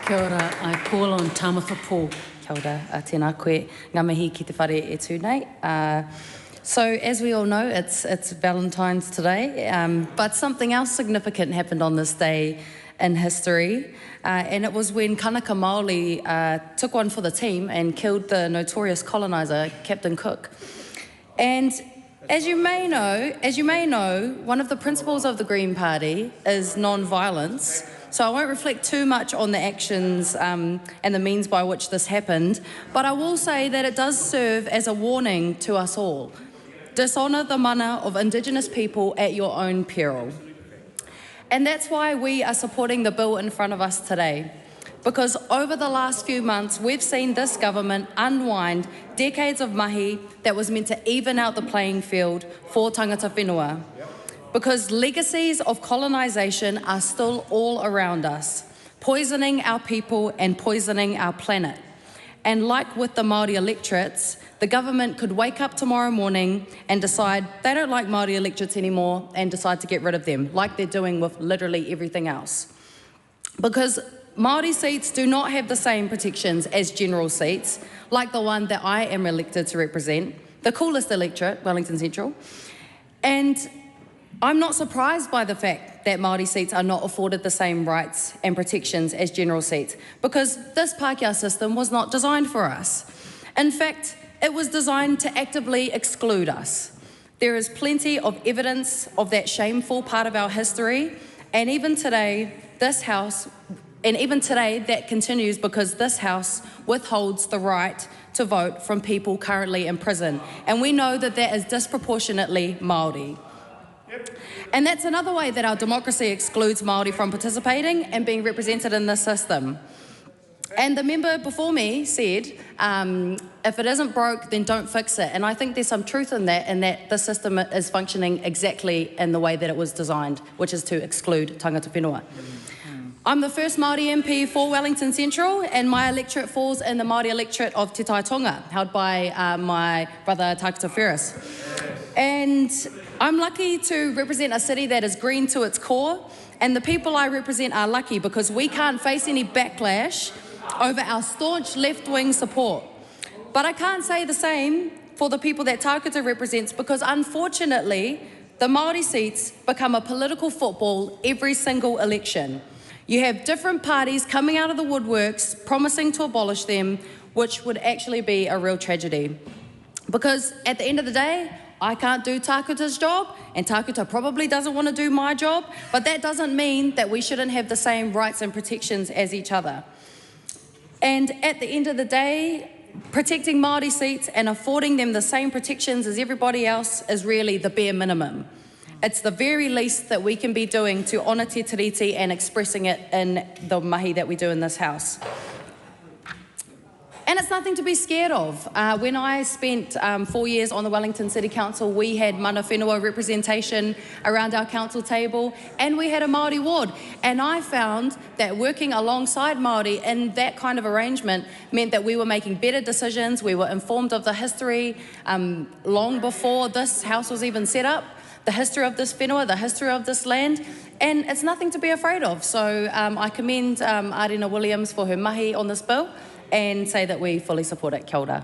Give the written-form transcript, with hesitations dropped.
Kia ora, I call on Tamatha Paul. Kia ora, tēnā koe, ngā mihi ki te whare e tūnei. So, as we all know, it's Valentine's today, but something else significant happened on this day in history, and it was when Kanaka Māori took one for the team and killed the notorious coloniser, Captain Cook. And as you may know, one of the principles of the Green Party is non-violence. So I won't reflect too much on the actions and the means by which this happened, but I will say that it does serve as a warning to us all. Dishonour the mana of Indigenous people at your own peril. And that's why we are supporting the bill in front of us today. Because over the last few months, we've seen this government unwind decades of mahi that was meant to even out the playing field for tangata whenua. Because legacies of colonisation are still all around us, poisoning our people and poisoning our planet. And like with the Māori electorates, the government could wake up tomorrow morning and decide they don't like Māori electorates anymore and decide to get rid of them, like they're doing with literally everything else. Because Māori seats do not have the same protections as general seats, like the one that I am elected to represent, the coolest electorate, Wellington Central. And I'm not surprised by the fact that Māori seats are not afforded the same rights and protections as general seats, because this Pākehā system was not designed for us. In fact, it was designed to actively exclude us. There is plenty of evidence of that shameful part of our history, and even today that continues because this House withholds the right to vote from people currently in prison, and we know that that is disproportionately Māori. And that's another way that our democracy excludes Māori from participating and being represented in this system. And the member before me said, if it isn't broke, then don't fix it. And I think there's some truth in that the system is functioning exactly in the way that it was designed, which is to exclude tangata whenua. I'm the first Māori MP for Wellington Central, and my electorate falls in the Māori electorate of Te Tai Tonga, held by my brother Tākuta Ferris. And I'm lucky to represent a city that is green to its core, and the people I represent are lucky because we can't face any backlash over our staunch left-wing support. But I can't say the same for the people that Tākuta represents, because unfortunately, the Māori seats become a political football every single election. You have different parties coming out of the woodworks promising to abolish them, which would actually be a real tragedy. Because at the end of the day, I can't do Tākuta's job, and Tākuta probably doesn't want to do my job, but that doesn't mean that we shouldn't have the same rights and protections as each other. And at the end of the day, protecting Māori seats and affording them the same protections as everybody else is really the bare minimum. It's the very least that we can be doing to honour Te Tiriti and expressing it in the mahi that we do in this House. And it's nothing to be scared of. When I spent 4 years on the Wellington City Council, we had mana whenua representation around our council table, and we had a Māori ward. And I found that working alongside Māori in that kind of arrangement meant that we were making better decisions, we were informed of the history long before this House was even set up, the history of this whenua, the history of this land, and it's nothing to be afraid of. So I commend Arina Williams for her mahi on this bill, and say that we fully support it. Kia ora.